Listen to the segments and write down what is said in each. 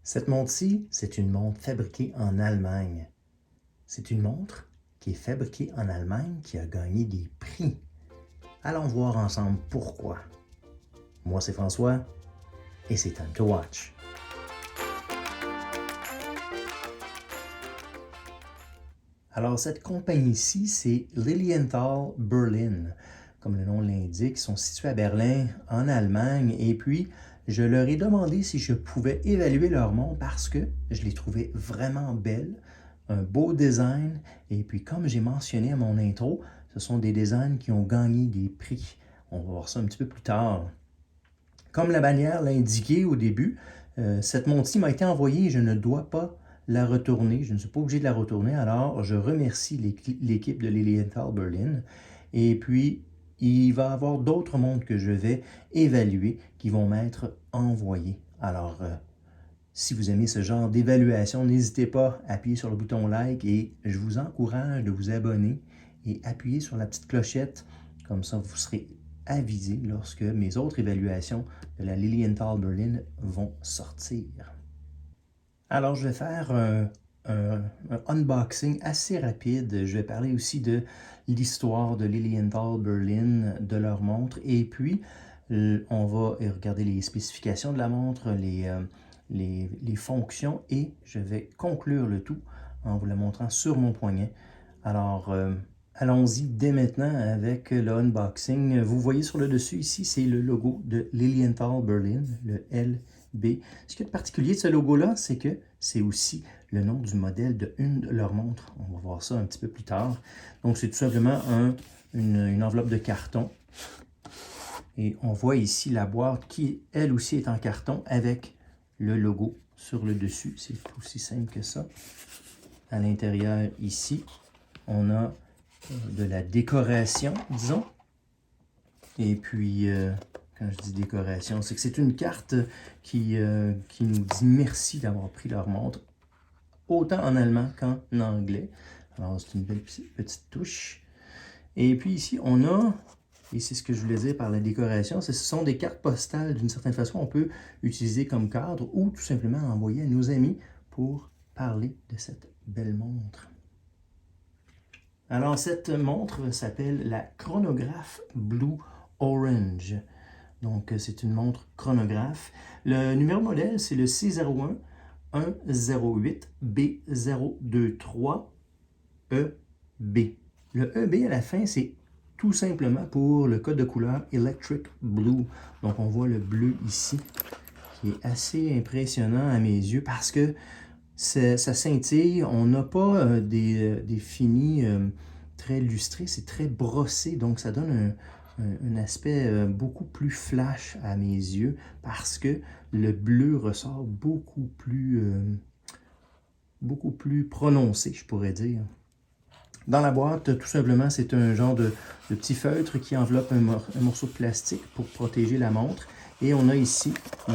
Cette montre-ci, c'est une montre fabriquée en Allemagne. C'est une montre qui est fabriquée en Allemagne qui a gagné des prix. Allons voir ensemble pourquoi. Moi, c'est François et c'est Time to Watch. Alors, cette compagnie-ci, c'est Lilienthal Berlin. Comme le nom l'indique, ils sont situés à Berlin, en Allemagne. Et puis, je leur ai demandé si je pouvais évaluer leur montre parce que je les trouvais vraiment belles, un beau design. Et puis, comme j'ai mentionné à mon intro, ce sont des designs qui ont gagné des prix. On va voir ça un petit peu plus tard. Comme la bannière l'indiquait au début, cette montre-ci m'a été envoyée et je ne dois pas la retourner. Je ne suis pas obligé de la retourner. Alors, je remercie l'équipe de Lilienthal Berlin. Et puis, il va y avoir d'autres montres que je vais évaluer qui vont m'être envoyées. Alors, si vous aimez ce genre d'évaluation, n'hésitez pas à appuyer sur le bouton like et je vous encourage de vous abonner et appuyer sur la petite clochette. Comme ça, vous serez avisé lorsque mes autres évaluations de la Lilienthal Berlin vont sortir. Alors, je vais faire un unboxing assez rapide. Je vais parler aussi de l'histoire de Lilienthal Berlin, de leur montre. Et puis, on va regarder les spécifications de la montre, les fonctions. Et je vais conclure le tout en vous la montrant sur mon poignet. Alors, allons-y dès maintenant avec le unboxing. Vous voyez sur le dessus ici, c'est le logo de Lilienthal Berlin, le LB. Ce qui est particulier de ce logo-là, c'est que c'est aussi le nom du modèle de une de leurs montres. On va voir ça un petit peu plus tard. Donc, c'est tout simplement une enveloppe de carton. Et on voit ici la boîte qui, elle aussi, est en carton avec le logo sur le dessus. C'est aussi simple que ça. À l'intérieur, ici, on a de la décoration, disons. Et puis, quand je dis décoration, c'est que c'est une carte qui nous dit merci d'avoir pris leur montre, autant en allemand qu'en anglais. Alors, c'est une belle petite touche. Et puis ici, on a, et c'est ce que je voulais dire par la décoration, ce sont des cartes postales. D'une certaine façon, on peut utiliser comme cadre ou tout simplement envoyer à nos amis pour parler de cette belle montre. Alors, cette montre s'appelle la Chronograph Blue Orange. Donc, c'est une montre chronographe. Le numéro de modèle, c'est le C01 108 B023 EB. Le EB à la fin, c'est tout simplement pour le code de couleur Electric Blue. Donc, on voit le bleu ici, qui est assez impressionnant à mes yeux parce que ça scintille. On n'a pas des finis très lustrés, c'est très brossé, donc ça donne un aspect beaucoup plus flash à mes yeux parce que le bleu ressort beaucoup plus prononcé, je pourrais dire. Dans la boîte, tout simplement, c'est un genre de petit feutre qui enveloppe un morceau de plastique pour protéger la montre. Et on a ici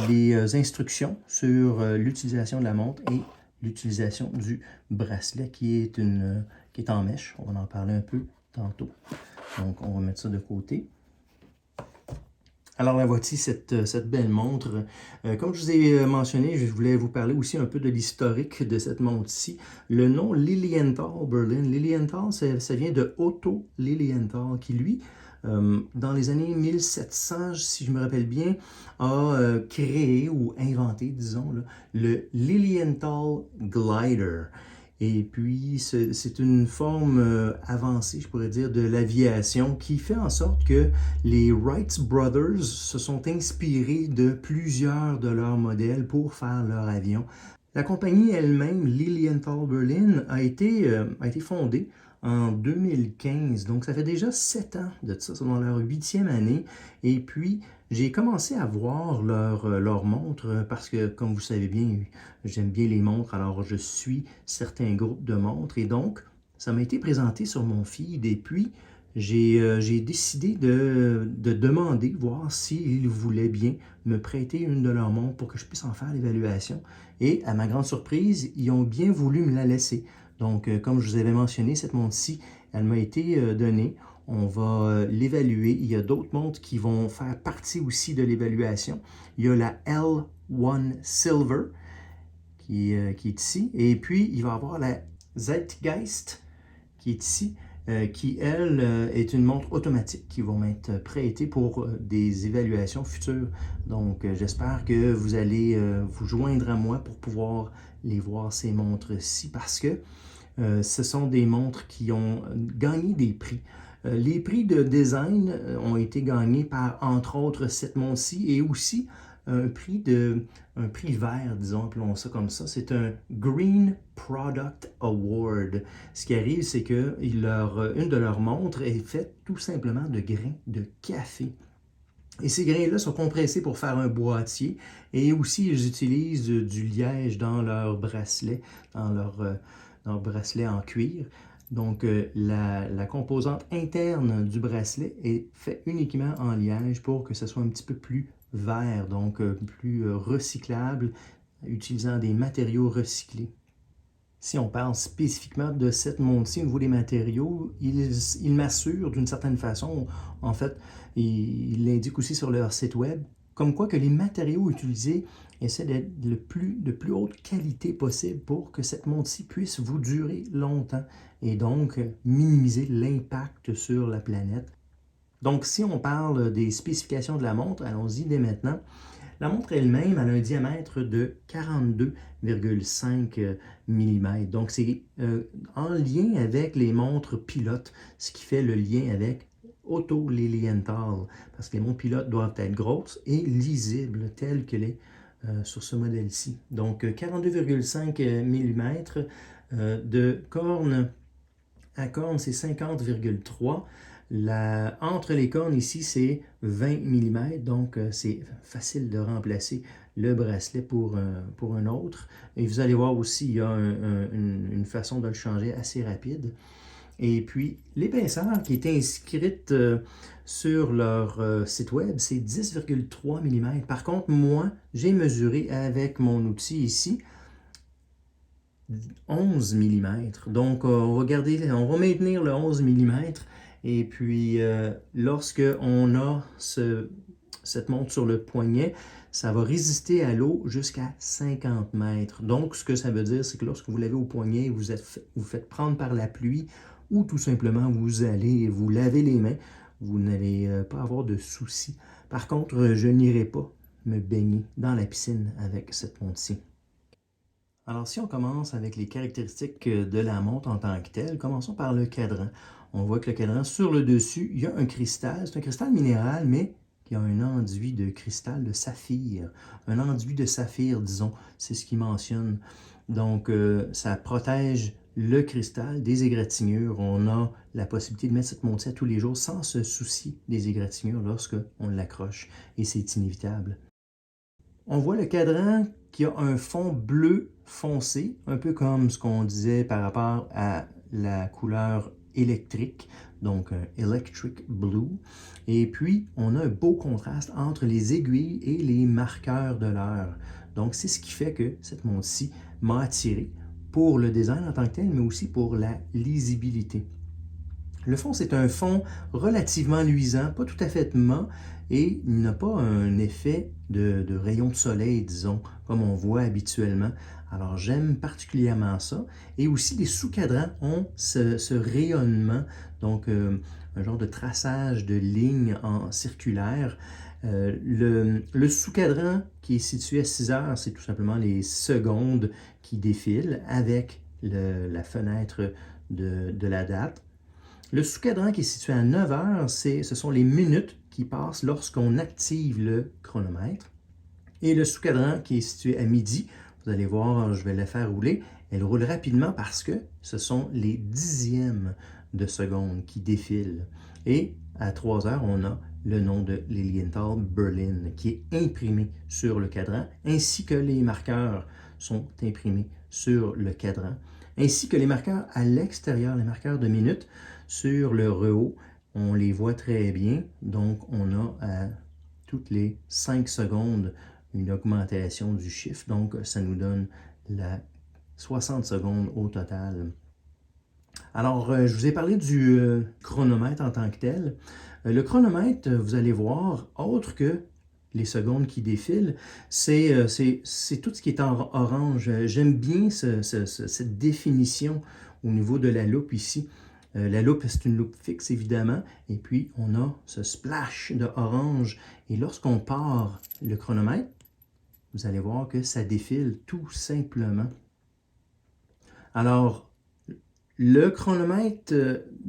les instructions sur l'utilisation de la montre et l'utilisation du bracelet qui est en mèche. On va en parler un peu tantôt. Donc, on va mettre ça de côté. Alors, la voici, cette belle montre. Comme je vous ai mentionné, je voulais vous parler aussi un peu de l'historique de cette montre-ci. Le nom Lilienthal Berlin, Lilienthal, ça vient de Otto Lilienthal, qui lui, dans les années 1700, si je me rappelle bien, a créé ou inventé, disons, là, le Lilienthal Glider. Et puis, c'est une forme avancée, je pourrais dire, de l'aviation qui fait en sorte que les Wright Brothers se sont inspirés de plusieurs de leurs modèles pour faire leur avion. La compagnie elle-même, Lilienthal Berlin, a été fondée en 2015. Donc, ça fait déjà 7 ans de ça. C'est dans leur 8e année. Et puis, j'ai commencé à voir leur montres parce que, comme vous savez bien, j'aime bien les montres. Alors, je suis certains groupes de montres. Et donc, ça m'a été présenté sur mon feed. Et puis, j'ai décidé de demander, voir s'ils voulaient bien me prêter une de leurs montres pour que je puisse en faire l'évaluation. Et à ma grande surprise, ils ont bien voulu me la laisser. Donc, comme je vous avais mentionné, cette montre-ci, elle m'a été donnée. On va l'évaluer. Il y a d'autres montres qui vont faire partie aussi de l'évaluation. Il y a la L1 Silver qui est ici. Et puis, il va y avoir la Zeitgeist qui est ici, qui, elle, est une montre automatique qui va m'être prêtée pour des évaluations futures. Donc, j'espère que vous allez vous joindre à moi pour pouvoir les voir, ces montres-ci, parce que ce sont des montres qui ont gagné des prix. Les prix de design ont été gagnés par, entre autres, cette montre-ci, et aussi un prix vert, disons, appelons ça comme ça. C'est un Green Product Award. Ce qui arrive, c'est que une de leurs montres est faite tout simplement de grains de café. Et ces grains-là sont compressés pour faire un boîtier, et aussi ils utilisent du liège dans leur bracelet, dans leur bracelet en cuir. Donc la composante interne du bracelet est faite uniquement en liège pour que ce soit un petit peu plus vert, donc plus recyclable, utilisant des matériaux recyclés. Si on parle spécifiquement de cette montre-ci au niveau des matériaux, ils m'assurent d'une certaine façon, en fait, ils l'indiquent aussi sur leur site web, comme quoi que les matériaux utilisés essaient d'être de plus haute qualité possible pour que cette montre-ci puisse vous durer longtemps et donc minimiser l'impact sur la planète. Donc, si on parle des spécifications de la montre, allons-y dès maintenant. La montre elle-même, elle a un diamètre de 42,5 mm. Donc, c'est en lien avec les montres pilotes, ce qui fait le lien avec Otto Lilienthal, parce que les montres pilotes doivent être grosses et lisibles, telles que les sur ce modèle-ci. Donc, 42,5 mm de corne à corne, c'est 50,3. Entre les cornes ici, c'est 20 mm, donc c'est facile de remplacer le bracelet pour un autre. Et vous allez voir aussi, il y a une façon de le changer assez rapide. Et puis, l'épaisseur qui est inscrite sur leur site web, c'est 10,3 mm. Par contre, moi, j'ai mesuré avec mon outil ici 11 mm. Donc, on va maintenir le 11 mm. Et puis, lorsque on a cette montre sur le poignet, ça va résister à l'eau jusqu'à 50 mètres. Donc, ce que ça veut dire, c'est que lorsque vous l'avez au poignet, vous faites prendre par la pluie, ou tout simplement vous allez vous laver les mains, vous n'allez pas avoir de soucis. Par contre, je n'irai pas me baigner dans la piscine avec cette montre-ci. Alors, si on commence avec les caractéristiques de la montre en tant que telle, commençons par le cadran. On voit que le cadran, sur le dessus, il y a un cristal. C'est un cristal minéral, mais qui a un enduit de cristal de saphir. Un enduit de saphir, disons, c'est ce qu'il mentionne. Donc, ça protège le cristal des égratignures. On a la possibilité de mettre cette montre à tous les jours sans se soucier des égratignures lorsqu'on l'accroche. Et c'est inévitable. On voit le cadran qui a un fond bleu foncé, un peu comme ce qu'on disait par rapport à la couleur électrique, donc un electric blue. Et puis, on a un beau contraste entre les aiguilles et les marqueurs de l'heure. Donc, c'est ce qui fait que cette montre-ci m'a attiré pour le design en tant que tel, mais aussi pour la lisibilité. Le fond, c'est un fond relativement luisant, pas tout à fait mat, et il n'a pas un effet de rayon de soleil, disons, comme on voit habituellement. Alors, j'aime particulièrement ça. Et aussi, les sous-cadrans ont ce rayonnement, donc un genre de traçage de lignes en circulaire. Le sous-cadran qui est situé à 6 heures, c'est tout simplement les secondes qui défilent avec la fenêtre de la date. Le sous-cadran qui est situé à 9 heures, ce sont les minutes qui passent lorsqu'on active le chronomètre. Et le sous-cadran qui est situé à midi, vous allez voir, je vais la faire rouler. Elle roule rapidement parce que ce sont les dixièmes de seconde qui défilent. Et à 3 heures, on a le nom de Lilienthal Berlin qui est imprimé sur le cadran, ainsi que les marqueurs sont imprimés sur le cadran, ainsi que les marqueurs à l'extérieur, les marqueurs de minutes sur le rehaut. On les voit très bien, donc on a à toutes les 5 secondes une augmentation du chiffre, donc ça nous donne la 60 secondes au total. Alors, je vous ai parlé du chronomètre en tant que tel. Le chronomètre, vous allez voir, autre que les secondes qui défilent, c'est tout ce qui est en orange. J'aime bien cette définition au niveau de la loupe ici. La loupe, c'est une loupe fixe, évidemment. Et puis, on a ce splash de orange. Et lorsqu'on part le chronomètre, vous allez voir que ça défile tout simplement. Alors, le chronomètre,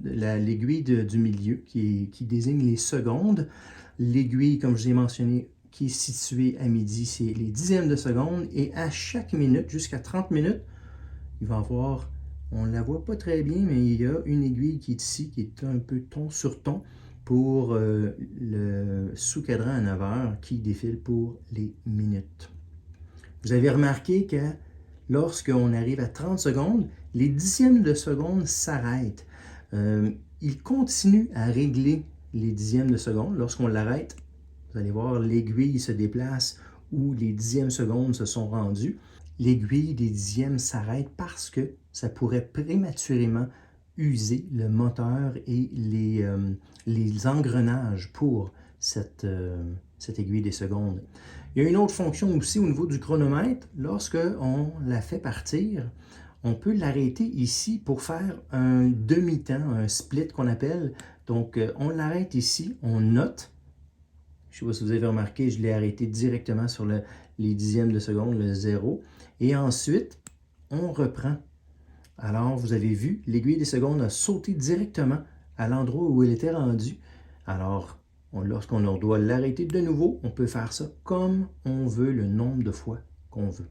l'aiguille du milieu qui désigne les secondes, l'aiguille, comme je l'ai mentionné, qui est située à midi, c'est les dixièmes de seconde. Et à chaque minute, jusqu'à 30 minutes, il va y avoir, on ne la voit pas très bien, mais il y a une aiguille qui est ici, qui est un peu ton sur ton, pour le sous-cadran à 9 heures, qui défile pour les minutes. Vous avez remarqué que lorsqu'on arrive à 30 secondes, les dixièmes de seconde s'arrêtent. Il continue à régler les dixièmes de seconde. Lorsqu'on l'arrête, vous allez voir, l'aiguille se déplace où les dixièmes secondes se sont rendues. L'aiguille des dixièmes s'arrête parce que ça pourrait prématurément user le moteur et les engrenages pour cette aiguille des secondes. Il y a une autre fonction aussi au niveau du chronomètre. Lorsqu'on la fait partir, on peut l'arrêter ici pour faire un demi-temps, un split qu'on appelle. Donc, on l'arrête ici, on note. Je ne sais pas si vous avez remarqué, je l'ai arrêté directement sur les dixièmes de seconde, le 0. Et ensuite, on reprend. Alors, vous avez vu, l'aiguille des secondes a sauté directement à l'endroit où elle était rendue. Alors, lorsqu'on doit l'arrêter de nouveau, on peut faire ça comme on veut, le nombre de fois qu'on veut.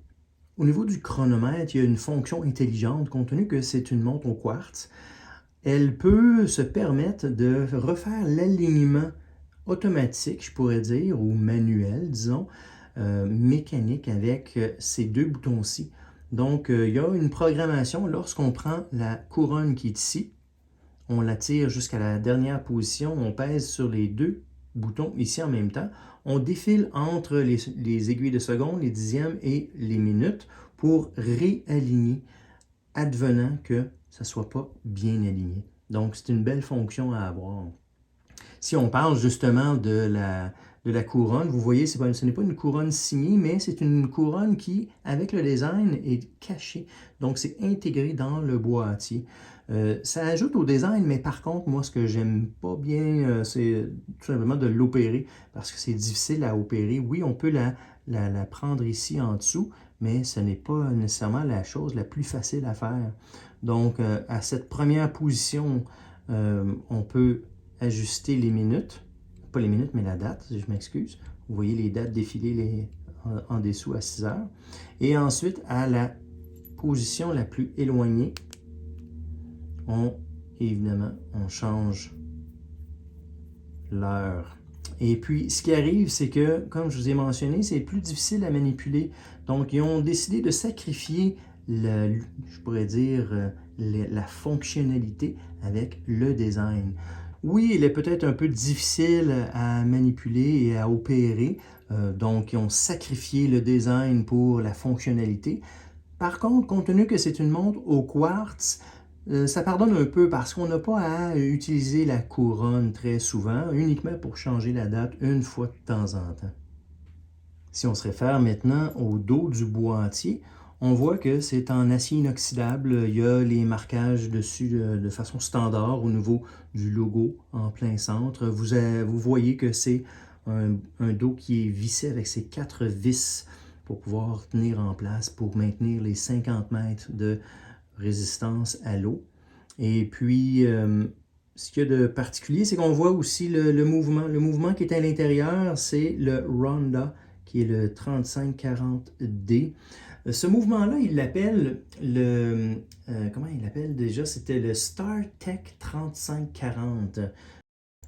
Au niveau du chronomètre, il y a une fonction intelligente, compte tenu que c'est une montre au quartz. Elle peut se permettre de refaire l'alignement automatique, je pourrais dire, ou manuel, disons, mécanique avec ces deux boutons-ci. Donc, il y a une programmation lorsqu'on prend la couronne qui est ici, on la tire jusqu'à la dernière position, on pèse sur les deux boutons ici en même temps, on défile entre les aiguilles de seconde, les dixièmes et les minutes pour réaligner, advenant que ça ne soit pas bien aligné. Donc, c'est une belle fonction à avoir. Si on parle justement de la couronne, vous voyez, ce n'est pas une couronne signée, mais c'est une couronne qui, avec le design, est cachée. Donc, c'est intégré dans le boîtier. Ça ajoute au design, mais par contre, moi, ce que j'aime pas bien, c'est tout simplement de l'opérer, parce que c'est difficile à opérer. Oui, on peut la prendre ici en dessous, mais ce n'est pas nécessairement la chose la plus facile à faire. Donc, à cette première position, on peut ajuster les minutes, pas les minutes, mais la date, je m'excuse. Vous voyez les dates défiler en dessous à 6 heures. Et ensuite, à la position la plus éloignée, évidemment, on change l'heure. Et puis, ce qui arrive, c'est que, comme je vous ai mentionné, c'est plus difficile à manipuler. Donc, ils ont décidé de sacrifier, je pourrais dire, la fonctionnalité avec le design. Oui, il est peut-être un peu difficile à manipuler et à opérer. Donc, ils ont sacrifié le design pour la fonctionnalité. Par contre, compte tenu que c'est une montre au quartz, ça pardonne un peu parce qu'on n'a pas à utiliser la couronne très souvent, uniquement pour changer la date une fois de temps en temps. Si on se réfère maintenant au dos du boîtier, on voit que c'est en acier inoxydable. Il y a les marquages dessus de façon standard au niveau du logo en plein centre. Vous voyez que c'est un dos qui est vissé avec ses 4 vis pour pouvoir tenir en place, pour maintenir les 50 mètres de résistance à l'eau. Et puis, ce qu'il y a de particulier, c'est qu'on voit aussi le mouvement. Le mouvement qui est à l'intérieur, c'est le Ronda, qui est le 3540D. Ce mouvement-là, il l'appelle comment il l'appelle déjà? C'était le StarTech 3540.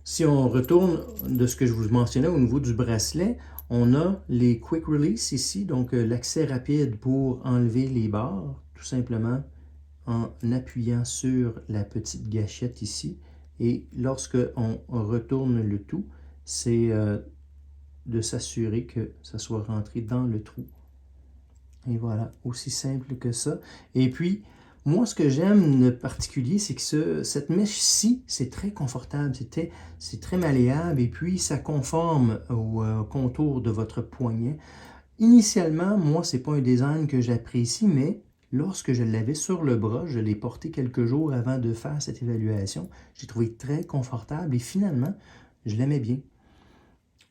Si on retourne de ce que je vous mentionnais au niveau du bracelet, on a les Quick Release ici, donc l'accès rapide pour enlever les barres, tout simplement en appuyant sur la petite gâchette ici. Et lorsque on retourne le tout, c'est de s'assurer que ça soit rentré dans le trou. Et voilà, aussi simple que ça. Et puis, Moi, ce que j'aime de particulier, c'est que cette mèche-ci, c'est très confortable, c'est très malléable et puis ça conforme au contour de votre poignet. Initialement, moi, c'est pas un design que j'apprécie, mais lorsque je l'avais sur le bras, je l'ai porté quelques jours avant de faire cette évaluation. J'ai trouvé très confortable et finalement, je l'aimais bien.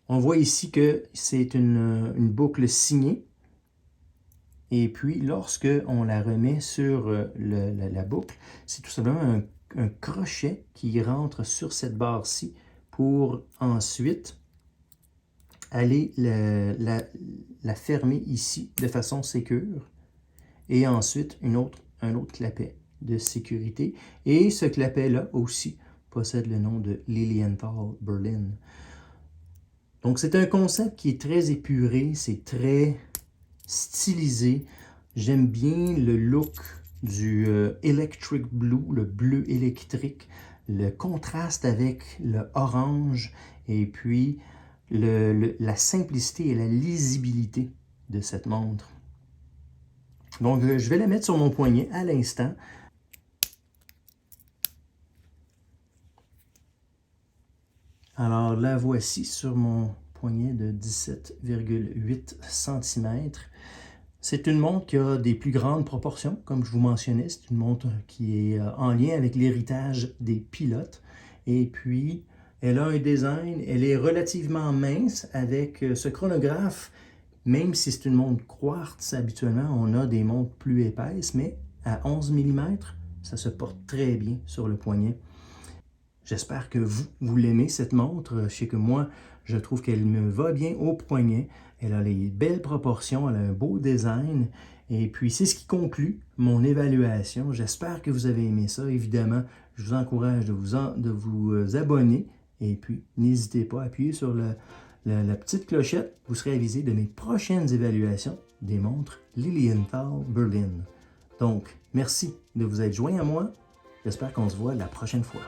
On voit ici que c'est une boucle signée. Et puis, lorsque on la remet sur la boucle, c'est tout simplement un crochet qui rentre sur cette barre-ci pour ensuite aller la fermer ici de façon sécure. Et ensuite, un autre clapet de sécurité. Et ce clapet-là aussi possède le nom de Lilienthal Berlin. Donc, c'est un concept qui est très épuré, c'est très stylisé. J'aime bien le look du Electric Blue, le bleu électrique, le contraste avec le orange et puis la simplicité et la lisibilité de cette montre. Donc, je vais la mettre sur mon poignet à l'instant. Alors, la voici sur mon poignet de 17,8 cm. C'est une montre qui a des plus grandes proportions, comme je vous mentionnais. C'est une montre qui est en lien avec l'héritage des pilotes. Et puis, elle a un design, elle est relativement mince avec ce chronographe. Même si c'est une montre quartz, habituellement, on a des montres plus épaisses, mais à 11 mm, ça se porte très bien sur le poignet. J'espère que vous l'aimez, cette montre. Je sais que moi, je trouve qu'elle me va bien au poignet. Elle a les belles proportions, elle a un beau design. Et puis, c'est ce qui conclut mon évaluation. J'espère que vous avez aimé ça. Évidemment, je vous encourage de vous abonner. Et puis, n'hésitez pas à appuyer sur la petite clochette. Vous serez avisé de mes prochaines évaluations des montres Lilienthal Berlin. Donc, merci de vous être joint à moi. J'espère qu'on se voit la prochaine fois.